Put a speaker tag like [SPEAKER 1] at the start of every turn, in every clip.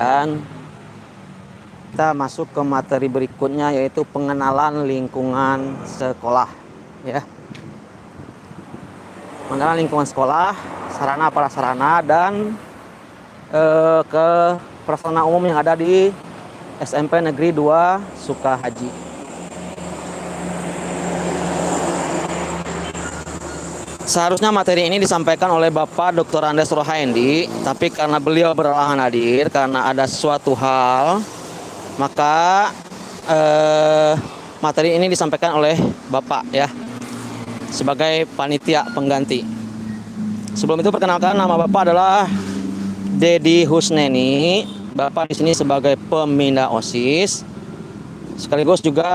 [SPEAKER 1] Dan kita masuk ke materi berikutnya, yaitu pengenalan lingkungan sekolah, ya. Pengenalan lingkungan sekolah, sarana prasarana dan ke prasarana umum yang ada di SMP Negeri 2 Sukahaji. Seharusnya materi ini disampaikan oleh Bapak Dr. Andes Rohaindi, tapi karena beliau berhalangan hadir karena ada suatu hal, maka materi ini disampaikan oleh Bapak, ya, sebagai panitia pengganti. Sebelum itu perkenalkan, nama Bapak adalah Dedi Husneni. Bapak di sini sebagai pembina OSIS, sekaligus juga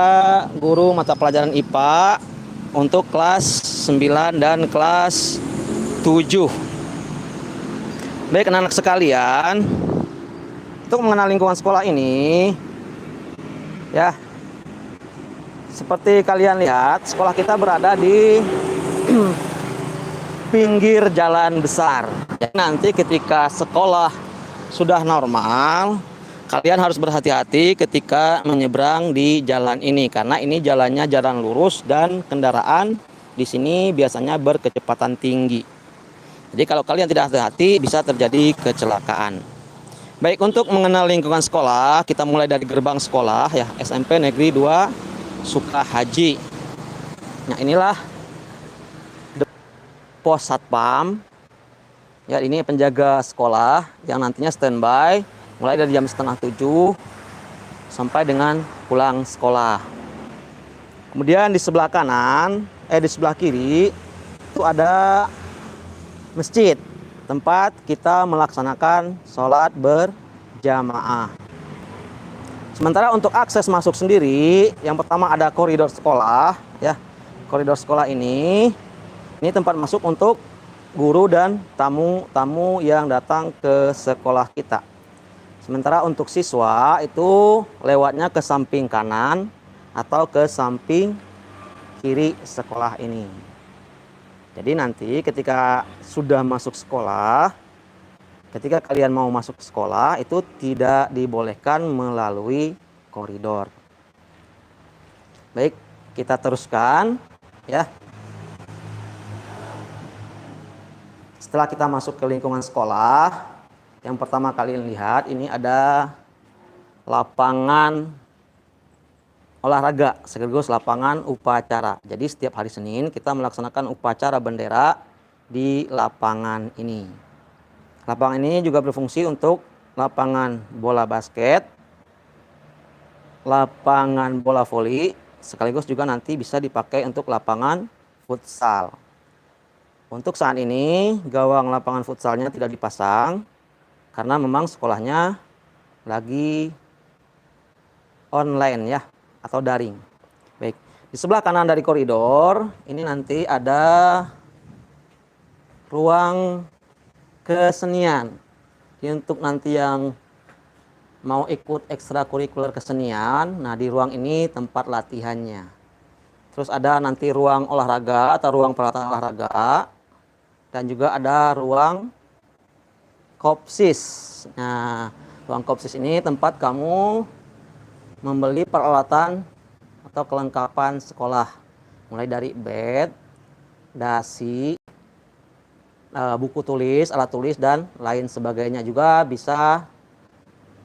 [SPEAKER 1] guru mata pelajaran IPA untuk kelas 9 dan kelas 7. Baik anak-anak sekalian, untuk mengenal lingkungan sekolah ini, ya, seperti kalian lihat, sekolah kita berada di pinggir jalan besar. Jadi nanti ketika sekolah sudah normal, kalian harus berhati-hati ketika menyeberang di jalan ini, karena ini jalannya jalan lurus dan kendaraan di sini biasanya berkecepatan tinggi. Jadi kalau kalian tidak hati-hati bisa terjadi kecelakaan. Baik, untuk mengenal lingkungan sekolah, kita mulai dari gerbang sekolah, ya, SMP Negeri 2 Sukahaji. Nah, inilah pos satpam. Ya, ini penjaga sekolah yang nantinya standby mulai dari jam 6:30 sampai dengan pulang sekolah. Kemudian di sebelah kanan, di sebelah kiri itu ada masjid, tempat kita melaksanakan sholat berjamaah. Sementara untuk akses masuk sendiri, yang pertama ada koridor sekolah, ya. Koridor sekolah ini tempat masuk untuk guru dan tamu-tamu yang datang ke sekolah kita. Sementara untuk siswa itu lewatnya ke samping kanan atau ke samping kiri sekolah ini. Jadi nanti ketika sudah masuk sekolah, ketika kalian mau masuk sekolah itu tidak dibolehkan melalui koridor. Baik, kita teruskan, ya. Setelah kita masuk ke lingkungan sekolah, yang pertama kalian lihat ini ada lapangan olahraga sekaligus lapangan upacara. Jadi setiap hari Senin kita melaksanakan upacara bendera di lapangan ini. Lapangan ini juga berfungsi untuk lapangan bola basket, lapangan bola voli, sekaligus juga nanti bisa dipakai untuk lapangan futsal. Untuk saat ini gawang lapangan futsalnya tidak dipasang karena memang sekolahnya lagi online, ya, atau daring. Baik, di sebelah kanan dari koridor ini nanti ada ruang kesenian. Jadi untuk nanti yang mau ikut ekstrakurikuler kesenian, nah di ruang ini tempat latihannya. Terus ada nanti ruang olahraga atau ruang peralatan olahraga, dan juga ada ruang kopsis. Nah, ruang kopsis ini tempat kamu membeli peralatan atau kelengkapan sekolah, mulai dari bed, dasi, buku tulis, alat tulis, dan lain sebagainya. Juga bisa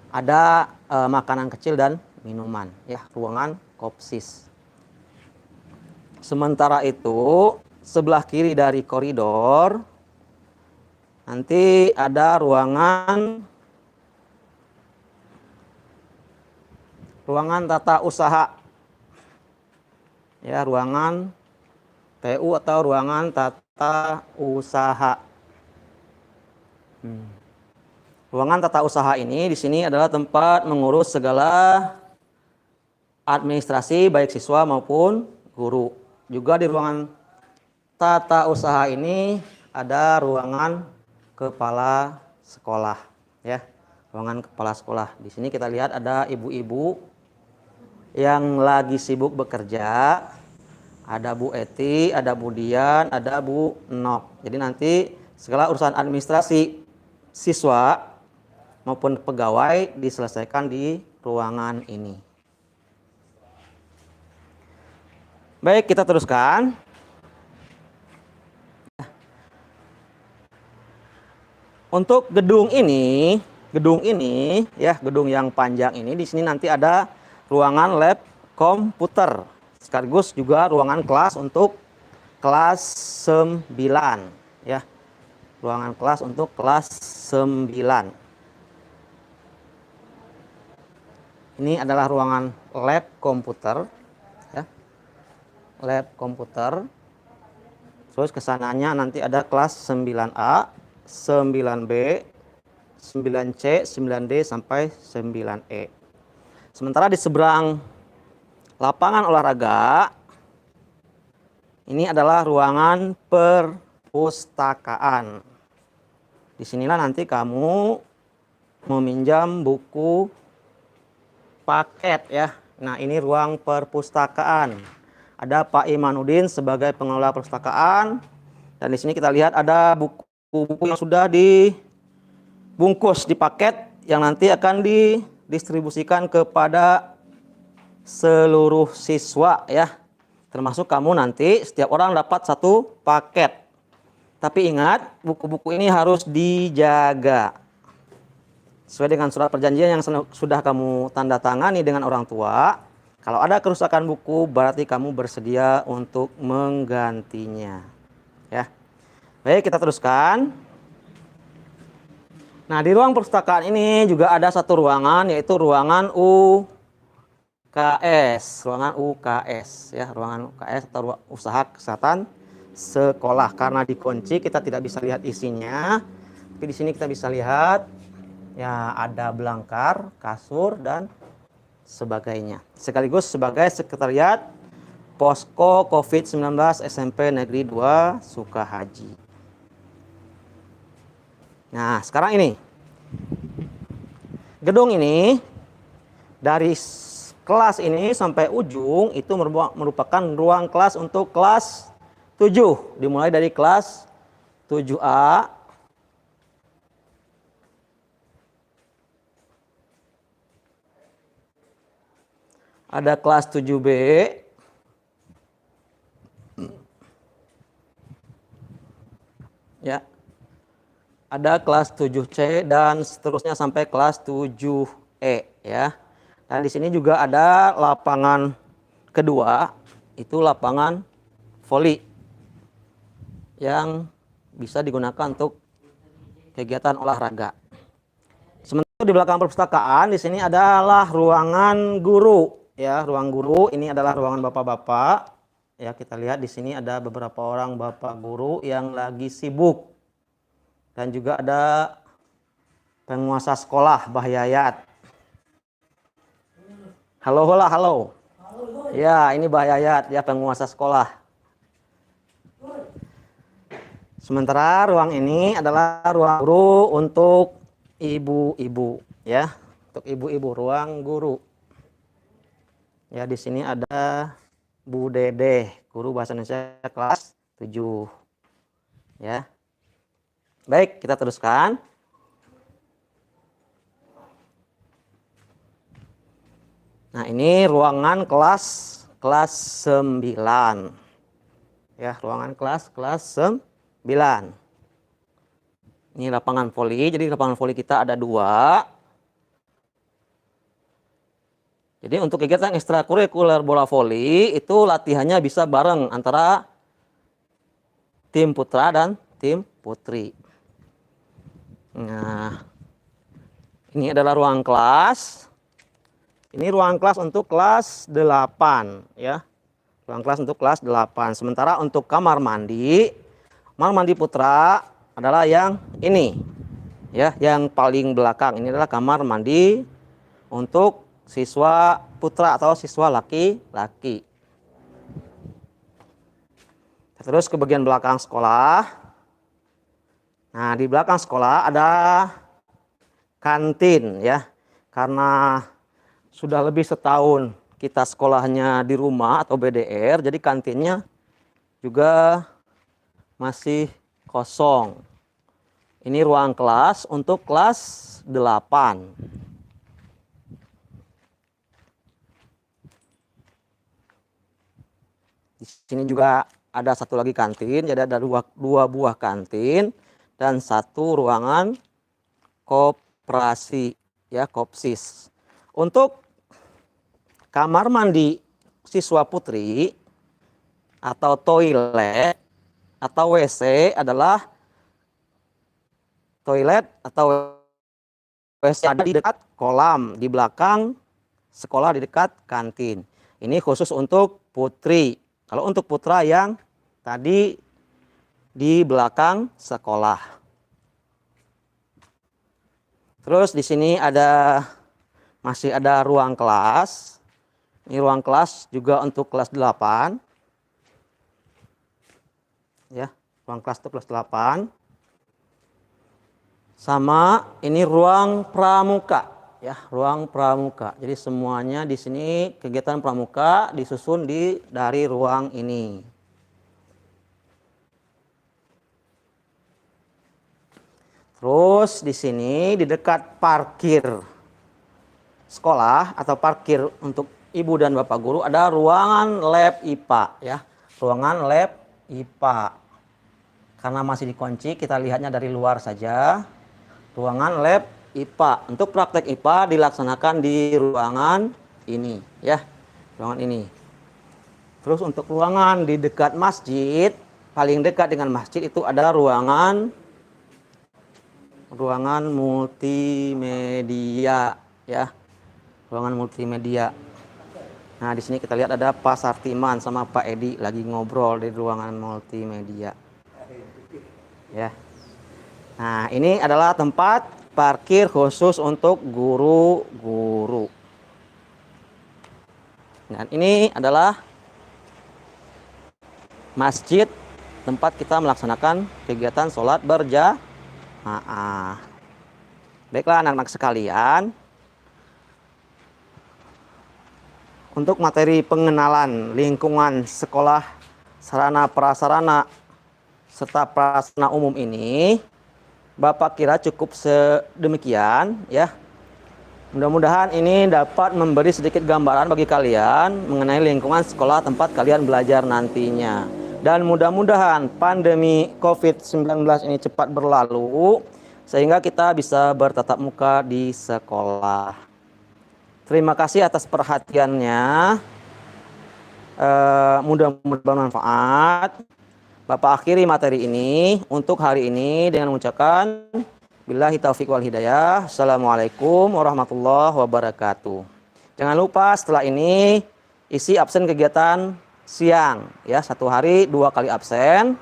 [SPEAKER 1] ada makanan kecil dan minuman, ya, ruangan kopsis. Sementara itu sebelah kiri dari koridor nanti ada ruangan tata usaha, ya, ruangan TU atau ruangan tata usaha. Ruangan tata usaha ini di sini adalah tempat mengurus segala administrasi baik siswa maupun guru. Juga di ruangan tata usaha ini ada ruangan kepala sekolah, ya. Ruangan kepala sekolah. Di sini kita lihat ada ibu-ibu yang lagi sibuk bekerja. Ada Bu Eti, ada Bu Dian, ada Bu Nok. Jadi nanti segala urusan administrasi siswa maupun pegawai diselesaikan di ruangan ini. Baik, kita teruskan. Untuk gedung ini ya, gedung yang panjang ini, di sini nanti ada ruangan lab komputer sekaligus juga ruangan kelas untuk kelas 9 ya. Ruangan kelas untuk kelas 9. Ini adalah ruangan lab komputer ya. Lab komputer. Terus kesananya nanti ada kelas 9A, 9B, 9C, 9D sampai 9E. Sementara di seberang lapangan olahraga ini adalah ruangan perpustakaan. Disinilah nanti kamu meminjam buku paket ya. Nah, ini ruang perpustakaan. Ada Pak Imanudin sebagai pengelola perpustakaan. Dan di sini kita lihat ada buku-buku yang sudah dibungkus di paket yang nanti akan didistribusikan kepada seluruh siswa ya. Termasuk kamu nanti, setiap orang dapat satu paket. Tapi ingat, buku-buku ini harus dijaga. Sesuai dengan surat perjanjian yang sudah kamu tanda tangani dengan orang tua. Kalau ada kerusakan buku, berarti kamu bersedia untuk menggantinya. Ya. Baik, kita teruskan. Nah, di ruang perpustakaan ini juga ada satu ruangan, yaitu ruangan UKS. Ruangan UKS, ya, ruangan UKS atau usaha kesehatan sekolah. Karena dikunci, kita tidak bisa lihat isinya. Tapi di sini kita bisa lihat, ya, ada belangkar, kasur, dan sebagainya. Sekaligus sebagai sekretariat Posko COVID-19 SMP Negeri 2 Sukahaji. Nah, sekarang ini. Gedung ini dari kelas ini sampai ujung itu merupakan ruang kelas untuk kelas 7. Dimulai dari kelas 7A. Ada kelas 7B. Ya. Ada kelas 7C dan seterusnya sampai kelas 7E ya. Dan di sini juga ada lapangan kedua, itu lapangan voli yang bisa digunakan untuk kegiatan olahraga. Sementara di belakang perpustakaan di sini adalah ruangan guru. Ya, ruang guru ini adalah ruangan bapak-bapak. Ya, kita lihat di sini ada beberapa orang bapak guru yang lagi sibuk. Dan juga ada penguasa sekolah, Mbah Yayat. Halo, hola, halo. Ya, ini Mbah Yayat, ya, penguasa sekolah. Sementara ruang ini adalah ruang guru untuk ibu-ibu, ya. Untuk ibu-ibu, ruang guru. Ya, di sini ada Bu Dede, guru bahasa Indonesia kelas 7. Ya. Baik, kita teruskan. Nah, ini ruangan kelas 9. Ya, ruangan kelas 9. Ini lapangan voli. Jadi lapangan voli kita ada 2. Jadi untuk kegiatan ekstrakurikuler bola voli itu latihannya bisa bareng antara tim putra dan tim putri. Nah, ini adalah ruang kelas. Ini ruang kelas untuk kelas 8 ya. Ruang kelas untuk kelas 8. Sementara untuk kamar mandi putra adalah yang ini. Ya, yang paling belakang. Ini adalah kamar mandi untuk siswa putra atau siswa laki-laki. Terus ke bagian belakang sekolah. Nah, di belakang sekolah ada kantin ya. Karena sudah lebih setahun kita sekolahnya di rumah atau BDR, jadi kantinnya juga masih kosong. Ini ruang kelas untuk kelas 8. Di sini juga ada satu lagi kantin, jadi ada dua buah kantin dan satu ruangan koperasi, ya, kopsis. Untuk kamar mandi siswa putri atau toilet atau WC adalah toilet atau WC ada di dekat kolam, di belakang sekolah, di dekat kantin. Ini khusus untuk putri. Kalau untuk putra yang tadi di belakang sekolah. Terus di sini masih ada ruang kelas. Ini ruang kelas juga untuk kelas 8. Ya, ruang kelas untuk kelas 8. Sama ini ruang pramuka, ya, ruang pramuka. Jadi semuanya di sini kegiatan pramuka disusun dari ruang ini. Terus di sini di dekat parkir sekolah atau parkir untuk ibu dan bapak guru ada ruangan lab IPA, ya, ruangan lab IPA. Karena masih dikunci, kita lihatnya dari luar saja. Ruangan lab IPA. Untuk praktek IPA dilaksanakan di ruangan ini, ya, ruangan ini. Terus untuk ruangan di dekat masjid, paling dekat dengan masjid itu adalah ruangan multimedia, ya, ruangan multimedia. Nah, di sini kita lihat ada Pak Sartiman sama Pak Edi lagi ngobrol di ruangan multimedia, ya. Nah, ini adalah tempat parkir khusus untuk guru-guru. Dan ini adalah masjid tempat kita melaksanakan kegiatan sholat berjamaah. Baiklah anak-anak sekalian, untuk materi pengenalan lingkungan sekolah, sarana prasarana serta prasarana umum ini Bapak kira cukup sedemikian, ya. Mudah-mudahan ini dapat memberi sedikit gambaran bagi kalian mengenai lingkungan sekolah tempat kalian belajar nantinya. Dan mudah-mudahan pandemi COVID-19 ini cepat berlalu sehingga kita bisa bertatap muka di sekolah. Terima kasih atas perhatiannya. Mudah-mudahan bermanfaat. Bapak akhiri materi ini untuk hari ini dengan mengucapkan billahi taufiq wal hidayah. Assalamualaikum warahmatullahi wabarakatuh. Jangan lupa setelah ini isi absen kegiatan siang, ya, 1 hari 2 kali absen,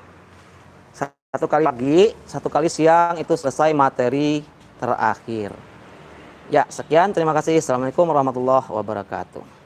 [SPEAKER 1] 1 kali pagi, 1 kali siang, itu selesai materi terakhir. Ya, sekian, terima kasih. Assalamualaikum warahmatullahi wabarakatuh.